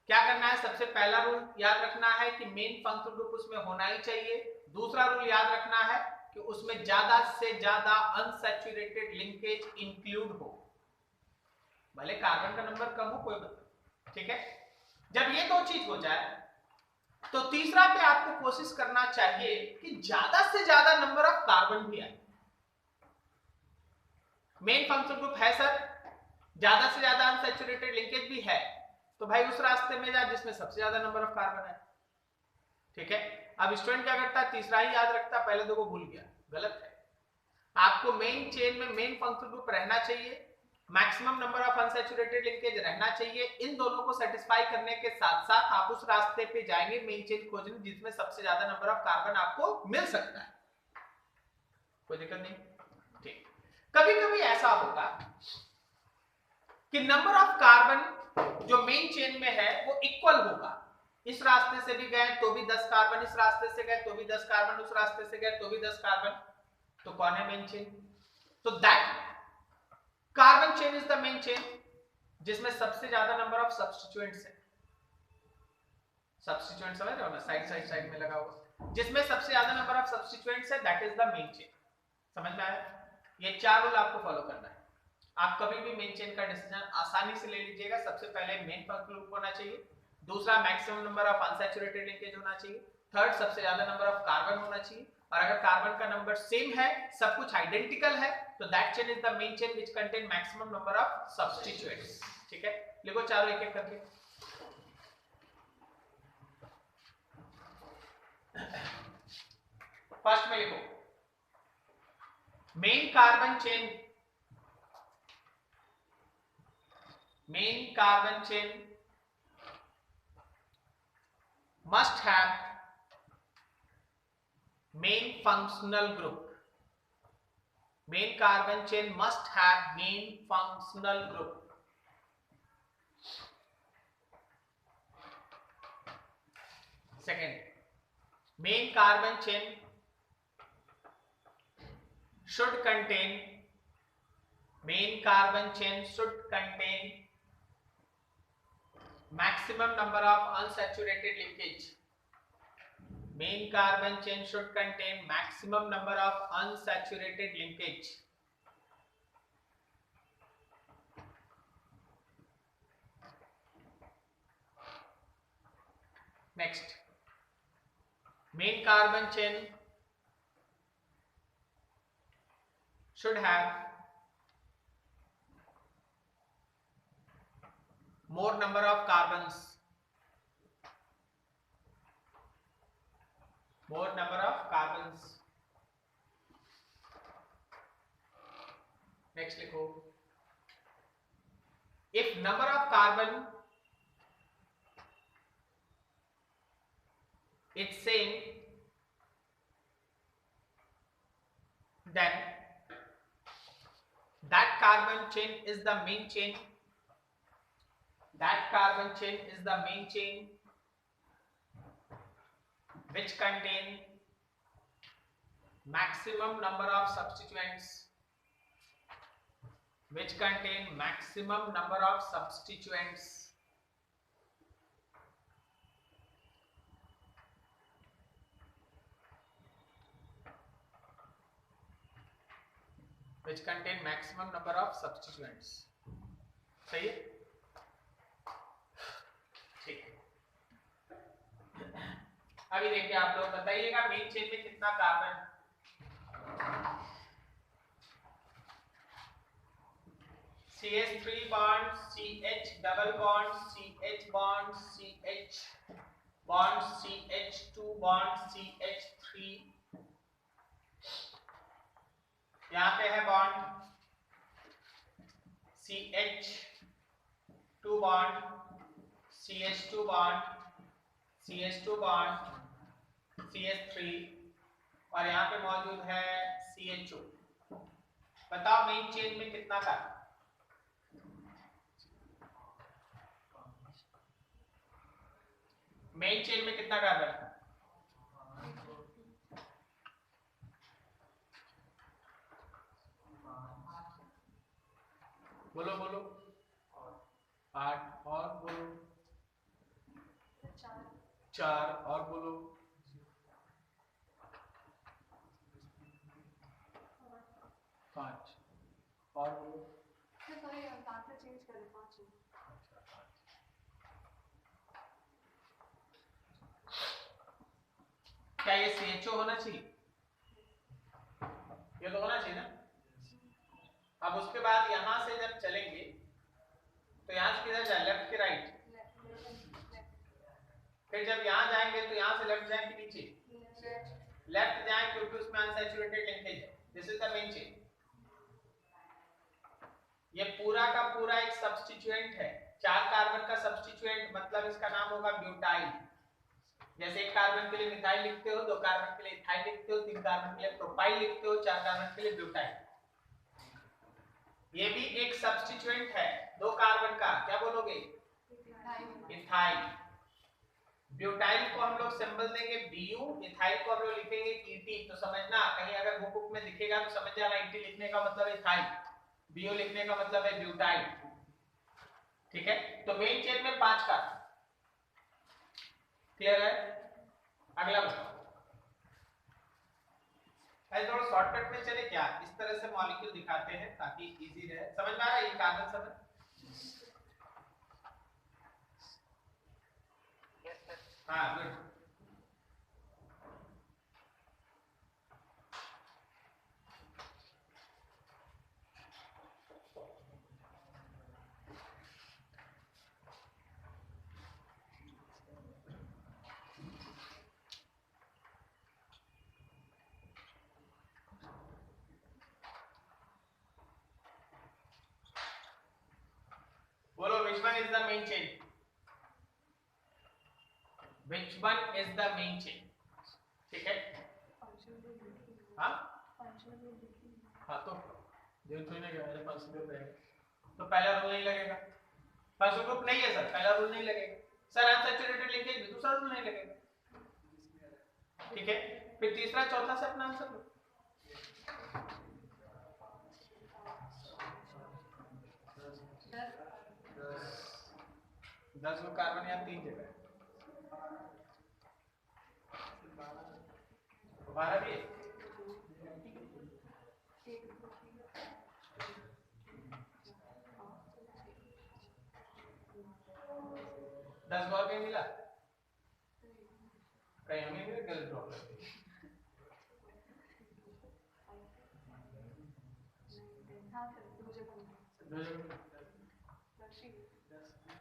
क्या करना है, सबसे पहला रूल याद रखना है कि मेन फंक्शनल ग्रुप उसमें होना ही चाहिए। दूसरा रूल याद रखना है कि उसमें ज्यादा से ज्यादा अनसैचुरेटेड लिंकेज इंक्लूड हो, भले कार्बन का नंबर कम हो, कोई बात। ठीक है, जब ये दो चीज हो जाए तो तीसरा पे आपको कोशिश करना चाहिए कि ज्यादा से ज्यादा नंबर ऑफ कार्बन भी आए। मेन फंक्शनल ग्रुप है सर, ज्यादा से ज्यादा अनसैचुरेटेड लिंकेज भी है, तो भाई उस रास्ते में जा जिसमें सबसे ज्यादा नंबर ऑफ कार्बन है। ठीक है, अब स्टूडेंट क्या करता है, तीसरा ही याद रखता है, पहले दो को भूल गया, गलत है। आपको मेन चेन में मेन फंक्शनल ग्रुप रहना चाहिए, maximum number of unsaturated linkage रहना चाहिए। इन दोनों को सेटिस्फाई करने के साथ साथ आप उस रास्ते पे जाएंगे मेन चेन खोजने जिसमें सबसे ज्यादा नंबर ऑफ कार्बन आपको मिल सकता है, कोई दिक्कत नहीं। ठीक, कभी कभी ऐसा होगा कि नंबर ऑफ कार्बन जो मेन चेन में है वो इक्वल होगा। इस रास्ते से भी गए तो भी 10 कार्बन, इस रास्ते से गए तो भी 10 कार्बन, उस रास्ते से गए तो भी 10 कार्बन, तो कौन है मेन चेन? तो that carbon chain is the main chain जिसमें सबसे ज्यादा नंबर ऑफ सब्स्टिट्यूएंट्स है। सब्स्टिट्यूएंट समझ रहे हो ना, साइड में लगा हुआ, जिसमें सबसे ज्यादा नंबर ऑफ सब्स्टिट्यूएंट्स है, that is the main chain. समझ में आया? ये 4 रूल आपको फॉलो करना है। आप कभी भी मेन चेन का डिसीजन आसानी से ले लीजिएगा। सबसे पहले मेन फंक्शनल ग्रुप होना चाहिए, दूसरा maximum number of unsaturated linkage होना चाहिए, थर्ड सबसे ज्यादा नंबर ऑफ कार्बन होना चाहिए, और अगर कार्बन का नंबर सेम है, सब कुछ आइडेंटिकल है, तो that chain is the main chain which contain maximum number of substituents. ठीक है, लिखो चारों एक एक करके। फर्स्ट में लिखो main carbon chain must have main functional group. Main carbon chain must have main functional group. Second, main carbon chain should contain maximum number of unsaturated linkage. Main carbon chain should contain maximum number of unsaturated linkage. Next, main carbon chain should have more number of carbons. Next लिखो, if number of carbon is same, then that carbon chain is the main chain. That carbon chain is the main chain which contain maximum number of substituents. Which contain maximum number of substituents. Which contain maximum number of substituents. सही है? ठीक। अभी देखिए आप लोग बताइएगा main chain में कितना carbon? CH3 bond, CH double bond, CH bond, CH bond, CH2 bond, CH3, यहाँ पे है bond CH2 bond, CH2 bond, CH2 bond, CH3, और यहाँ पे मौजूद है CHO। बताओ मेन चेन में कितना कार्बन? मेन चेन में कितना कार्बन? बोलो बोलो। 8 और बोलो। 4 और बोलो। 5 और बोलो। क्या ये CHO होना चाहिए? ये तो होना चाहिए ना। अब उसके बाद यहां से जब चलेंगे तो यहां से किधर जाए? लेफ्ट के राइट? फिर जब यहां जाएंगे तो यहां से लेफ्ट जाए कि नीचे? लेफ्ट जाए क्योंकि उसमें अनसैचुरेटेड लिंकेज है। This is the main chain. ये पूरा का पूरा एक सब्स्टिट्यूएंट है। 4 कार्बन का सब्स्टिट्यूएंट मतलब इसका नाम होगा ब्यूटाइल। जैसे 1 कार्बन के लिए मिथाइल लिखते हो, 2 कार्बन के लिए इथाइल लिखते हो, 3 कार्बन के लिए प्रोपाइल लिखते हो, 4 कार्बन के लिए ब्यूटाइल। ये भी एक सब्स्टिट्यूएंट है 2 कार्बन का, क्या बोलोगे? इथाइल। ब्यूटाइल को हम लोग सिंबल देंगे Bu, इथाइल को हम लोग लिखेंगे Et। तो समझना, कहीं अगर बुक में दिखेगा तो समझ जाना Et लिखने का मतलब है इथाइल, Bu लिखने का मतलब है ब्यूटाइल। ठीक है, तो मेन चेन में 5 कार्बन। क्लियर है? अगला बताओ। थोड़ा शॉर्टकट में चले क्या, इस तरह से मॉलिक्यूल दिखाते हैं ताकि इजी रहे। समझ में आ रहा है ये कार्बन समझ? हाँ गुड। बोलो which one is the main chain? Which one is the main chain? ठीक है, हाँ हाँ, तो जो थोड़ी ना गया फंक्शन ग्रुप रहेगा तो पहला रूल नहीं लगेगा। फंक्शन ग्रुप नहीं है सर, पहला रूल नहीं लगेगा सर। अनसैचुरेटेड लिंकेज में दूसरा रूल नहीं लगेगा। ठीक है, फिर तीसरा चौथा से अपना आंसर लो। 10 गो कार्बन यहाँ 3 जगह है, 12 भी है। दस और कहीं मिला, कहीं हमें भी गलत ड्रॉप कर दी।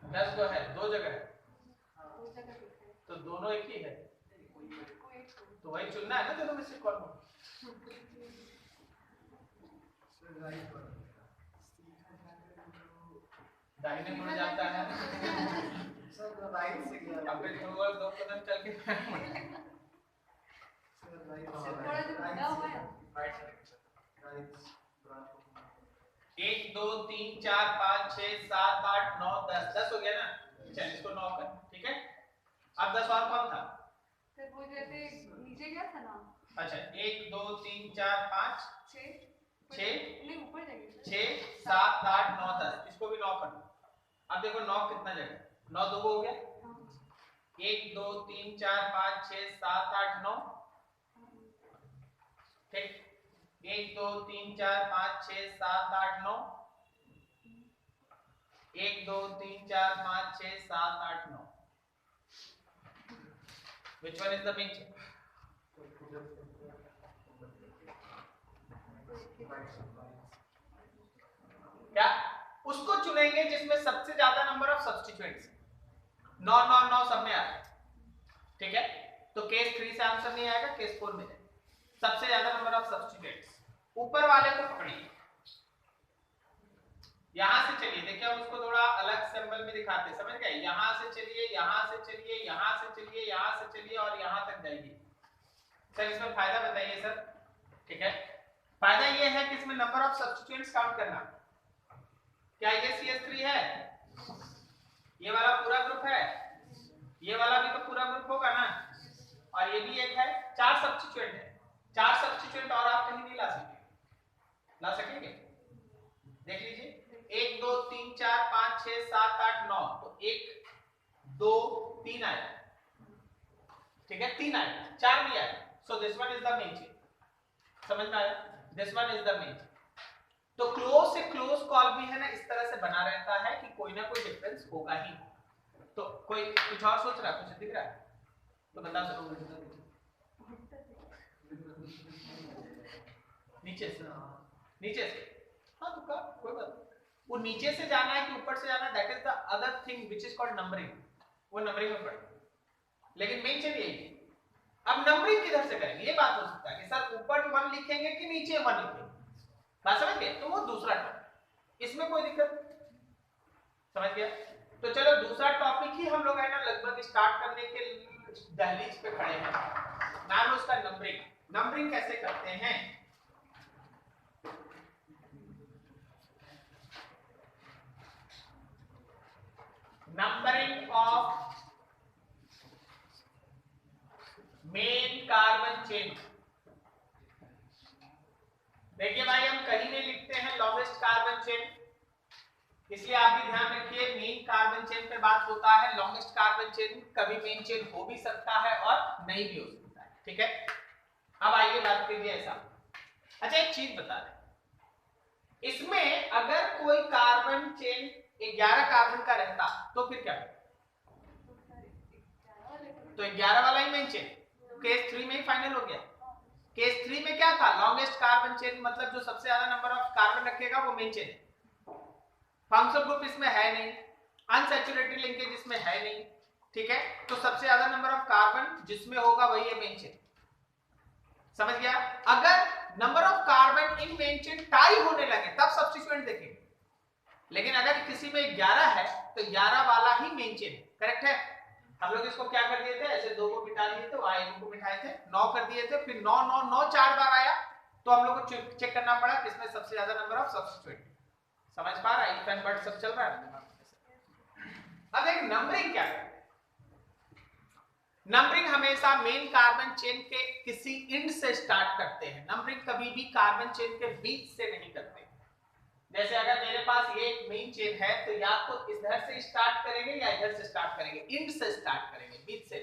10 गो है, 2 जगह है तो दोनों एक ही है, तो वही चुनना है ना दोनों में से कौन। दाहिने मुड़ जाता है सर, राइट से गया, अब फिर 2 कदम चल के एक 2 3 4 5 6 7 8 9 10 10 हो गया ना। चल इसको 9 कर, ठीक है। अब 10 और कौन था सर? वो जैसे नीचे गया था ना। अच्छा 1 2 3 4 5 6 नहीं ऊपर जाएंगे 6 7 8 9 10, इसको भी 9 कर दो। अब देखो 9 कितना जगह, 9 दो हो गया, 1 2 3 4 5 6 7 8 9, ठीक। 1 2 3 4 5 6 7 8 9, 1 2 3 4 5 6 7 8 9। Which one is the main chain? क्या उसको चुनेंगे जिसमें सबसे ज्यादा नंबर ऑफ सब्स्टिट्यूएंट्स 9 9 9 सब में आ रहा है, ठीक है। तो केस 3 से आंसर नहीं आएगा, केस 4 में है सबसे ज्यादा नंबर ऑफ सब्स्टिट्यूएंट्स। ऊपर वाले को पकड़िए, यहां से चलिए, देखिए हम उसको थोड़ा अलग सिंबल में दिखाते हैं, समझ गए। यहां से चलिए, यहां से चलिए, यहां से चलिए, यहां से चलिए और यहां तक जाइए। सर इसमें फायदा बताइए सर। ठीक है, फायदा ये है कि इसमें नंबर ऑफ सब्स्टिट्यूएंट्स काउंट करना। क्या ये CH3 है, ये वाला पूरा ग्रुप है, ये वाला भी तो पूरा ग्रुप होगा ना, और ये भी एक है, 4 सब्स्टिट्यूएंट है। 4 सब्स्टिट्यूएंट और आप कहीं नहीं ला सकते, ला सकेंगे? देख लीजिए 1 2 3 4 5 6 7 8 9, तो 1 2 3 आया, ठीक है, 3 आया, 4 भी आया। So this one is the main chain, समझ में आया? This one is the main chain. तो क्लोज से क्लोज कॉल भी है ना, इस तरह से बना रहता है कि कोई ना कोई डिफरेंस होगा ही। तो कोई कुछ और सोच रहा है, कुछ दिख रहा है तो बता सको। नीचे से, नीचे से, हाँ तो का कोई बात, वो नीचे से जाना है कि ऊपर से जाना है, that is the other thing which is called numbering, वो नंबरिंग में पड़ेगा, लेकिन मेन चेन यही है। अब नंबरिंग किधर से करेंगे, ये बात हो सकता है कि सर ऊपर 1 लिखेंगे कि नीचे 1 लिखेंगे, बात समझ गए? तो वो दूसरा टॉपिक, इसमें कोई दिक्कत, समझ गया? तो चलो दूसरा टॉपिक ही हम लोग है ना लगभग स्टार्ट करने के दहलीज पे खड़े हैं। नाम उसका नंबरिंग। नंबरिंग कैसे करते हैं? Of main carbon chain. देखिए भाई, हम कहीं नहीं लिखते हैं लॉन्गेस्ट कार्बन चेन, इसलिए आप भी ध्यान रखिए मेन कार्बन चेन पे बात होता है। लॉन्गेस्ट कार्बन चेन कभी मेन चेन हो भी सकता है और नहीं भी हो सकता है, ठीक है। अब आइए बात कीजिए ऐसा। अच्छा, एक चीज बता रहे, इसमें अगर कोई कार्बन चेन 11 कार्बन का रहता तो फिर क्या, तो 11 वाला ही मेन चेन केस 3 में ही फाइनल हो गया। केस 3 में क्या था, लॉन्गेस्ट कार्बन चेन, मतलब जो सबसे ज्यादा नंबर ऑफ कार्बन रखेगा वो मेन चेन है। फंक्शनल ग्रुप इसमें है नहीं, अनसैचुरेटेड लिंकेज इसमें है नहीं, ठीक है। तो सबसे ज्यादा नंबर ऑफ कार्बन जिसमें होगा वही है मेन चेन, समझ गया। अगर number of carbon in main chain tie होने लगे तब सब्स्टिट्यूएंट देखेंगे, लेकिन अगर किसी में 11 है तो 11 वाला ही मेन चेन है, करेक्ट है। हम लोग इसको क्या कर दिए थे, ऐसे 2 को मिटा दिए थे, वहां 1 को मिटाए थे, 9 कर दिए थे, फिर 9 9 9 4 बार आया, तो हम लोग को चेक करना पड़ा किसमें सबसे ज्यादा नंबर ऑफ सब्स्टिट्यूएंट। समझ पा रहा है, इफ एंड बट सब चल रहा है। अब एक नंबरिंग क्या है, नंबरिंग हमेशा मेन कार्बन चेन के किसी इंड से स्टार्ट करते हैं। नंबरिंग कभी भी कार्बन चेन के बीच से नहीं करते। जैसे अगर मेरे पास ये एक मेन चेन है तो या तो इधर से स्टार्ट करेंगे या इधर से स्टार्ट करेंगे, इंड से स्टार्ट करेंगे, बीच से।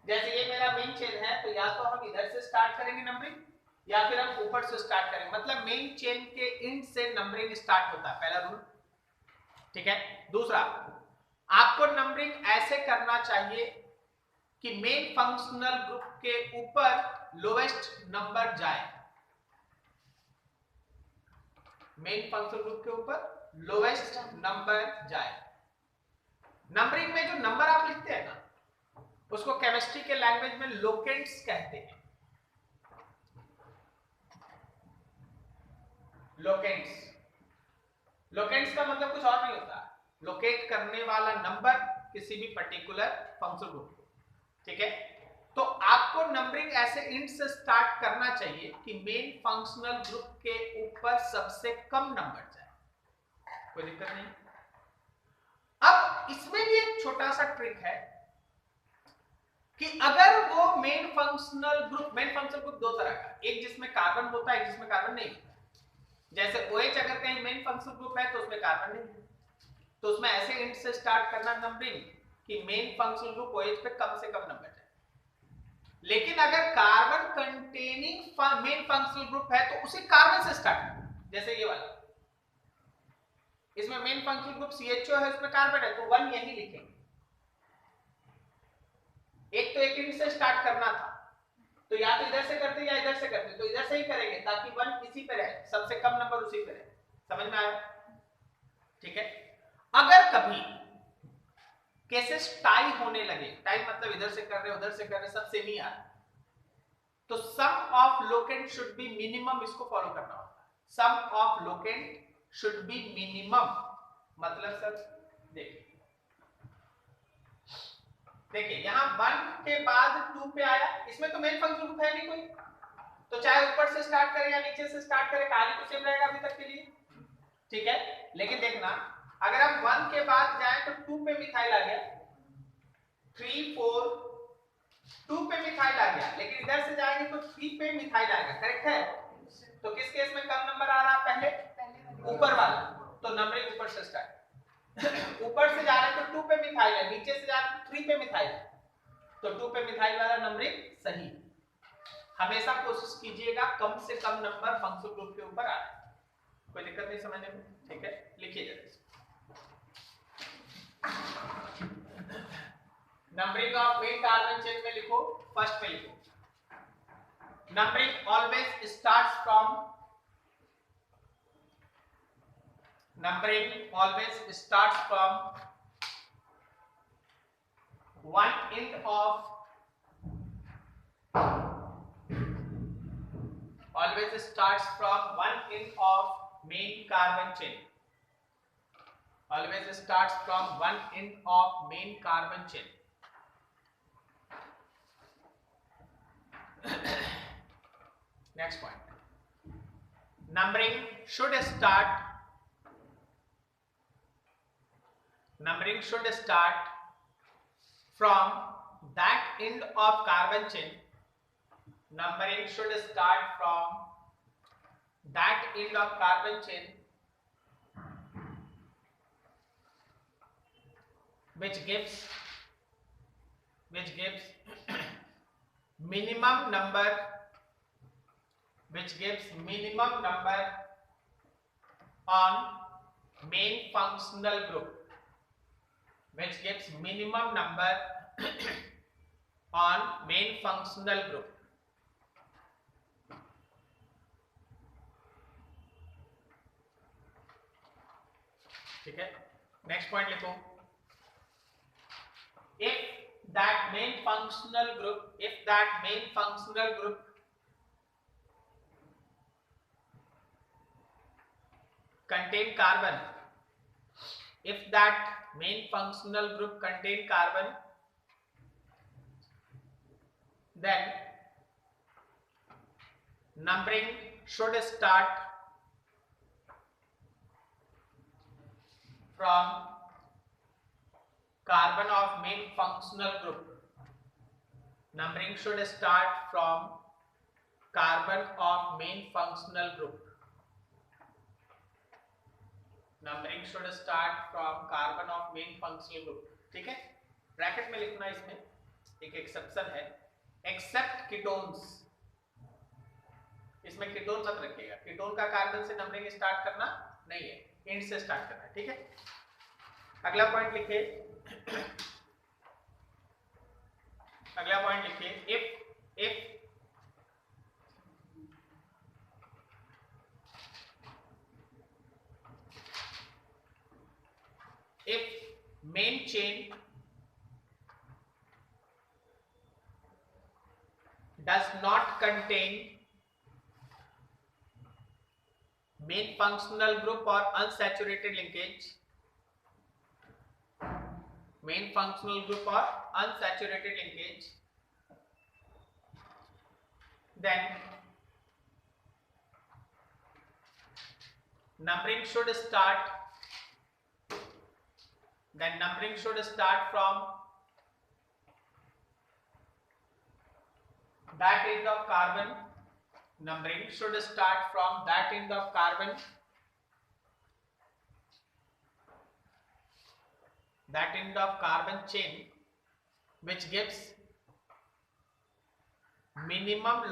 जैसे ये मेरा मेन चेन है तो या तो हम इधर से स्टार्ट करेंगे नंबरिंग, या फिर हम ऊपर से स्टार्ट करेंगे, मतलब मेन चेन के इंड से नंबरिंग स्टार्ट होता है, पहला रूल, ठीक है। दूसरा, आपको नंबरिंग ऐसे करना चाहिए कि मेन फंक्शनल ग्रुप के ऊपर लोएस्ट नंबर जाए, मेन फंक्शनल ग्रुप के ऊपर लोएस्ट नंबर जाए। नंबरिंग में जो नंबर आप लिखते हैं ना, उसको केमिस्ट्री के लैंग्वेज में लोकेंट्स कहते हैं। लोकेंट्स, लोकेंट्स का मतलब कुछ और नहीं होता, लोकेट करने वाला नंबर किसी भी पर्टिकुलर फंक्शनल ग्रुप को, ठीक है। तो आपको नंबरिंग ऐसे इंड से स्टार्ट करना चाहिए कि मेन फंक्शनल ग्रुप के ऊपर सबसे कम नंबर जाए, कोई दिक्कत नहीं। अब इसमें भी एक छोटा सा ट्रिक है कि अगर वो मेन फंक्शनल ग्रुप 2 तरह का, एक जिसमें कार्बन होता है, एक जिसमें कार्बन नहीं होता। जैसे OH अगर कहीं मेन फंक्शनल ग्रुप है तो उसमें कार्बन नहीं है, तो उसमें ऐसे इंड से स्टार्ट करना नंबरिंग कि मेन फंक्शनल ग्रुप OH पे कम से कम नंबर जाए। लेकिन अगर carbon containing main functional group है तो उसे कार्बन से स्टार्ट करना, जैसे ये वाला, इसमें मेन फंक्शनल ग्रुप CHO है, उसमें कार्बन है, तो 1 यही लिखेंगे। एक तो एक इंड से स्टार्ट करना था, तो या तो इधर से करते या इधर से करते, तो इधर से ही करेंगे ताकि 1 इसी पे रहे, सबसे कम नंबर उसी पे रहे। समझ में आया, ठीक है। अगर कभी केसेस टाई होने लगे, टाई मतलब इधर से कर रहे उधर से कर रहे, सब सेम ही आ रहा, तो sum of locant should be minimum, इसको फॉलो करना होता है। Sum of locant should be minimum, मतलब सर देखिए यहां 1 के बाद 2 पे आया, इसमें तो मेन फंक्शन ग्रुप है नहीं कोई, तो चाहे ऊपर से स्टार्ट करे या नीचे से स्टार्ट करे, कहानी तो सेम रहेगा अभी तक के लिए, ठीक है। लेकिन देखना, अगर हम 1 के बाद जाए तो 2 पे मिथाइल आ गया, 3 4 2 पे मिथाइल आ गया, लेकिन इधर से जाएंगे तो 3 पे मिथाइल आएगा, करेक्ट है। तो किस केस में कम नंबर आ रहा, पहले ऊपर वाला, तो नंबरिंग ऊपर से स्टार्ट। ऊपर से जा रहे तो 2 पे मिथाइल है, नीचे से जा रहे तो 3 पे मिथाइल है, तो 2 पे मिथाइल वाला नंबरिंग सही। हमेशा कोशिश कीजिएगा कम से कम नंबर फंक्शनल ग्रुप के ऊपर आए, कोई दिक्कत नहीं समझने में, ठीक है। लिखिए जरा numbering of main carbon chain में लिखो, फर्स्ट पे लिखो, numbering always starts from, numbering always starts from one end of, always starts from one end of main carbon chain, always starts from one end of main carbon chain. Next point, numbering should start numbering should start from that end of carbon chain. Numbering should start from that end of carbon chain which gives minimum number on main functional group, which gives minimum number on main functional group. ठीक है, next point लिखो, if that main functional group contain carbon, if that main functional group contain carbon, then numbering should start from carbon of main functional group. Numbering should start from carbon of main functional group. Numbering should start from carbon of main functional group. ठीक है, bracket में लिखना, इसमें एक exception है, accept ketones. इसमें ketone मत रखिएगा, कीटोन का कार्बन से नंबरिंग स्टार्ट करना नहीं है, एंड से स्टार्ट करना है। ठीक है, अगला पॉइंट लिखिए, if main chain does not contain main functional group or unsaturated linkage, main functional group or unsaturated linkage, then numbering should start from that end of carbon. Numbering should start from that end of carbon, chain which gives minimum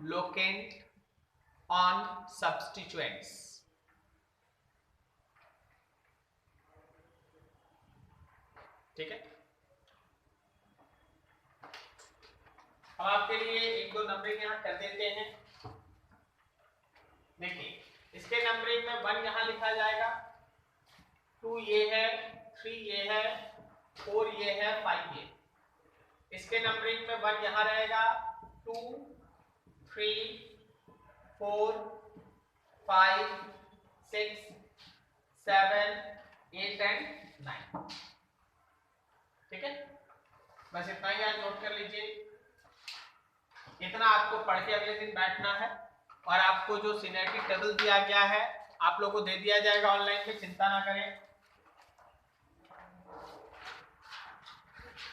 locant on substituents, ठीक है। अब आपके लिए एक दो numbering यहाँ कर देते हैं। देखिए, इसके नंबरिंग में 1 यहाँ लिखा जाएगा, 2 ये है, 3 ये है, 4 ये है, 5 ये। इसके नंबरिंग में 1 यहाँ रहेगा, 2, 3, 4, 5, 6, 7, 8 एंड 9। ठीक है, बस इतना ही आज नोट कर लीजिए। इतना आपको पढ़ के अगले दिन बैठना है, और आपको जो सिनेरिटी टेबल दिया गया है आप लोगों को दे दिया जाएगा ऑनलाइन पे, चिंता ना करें।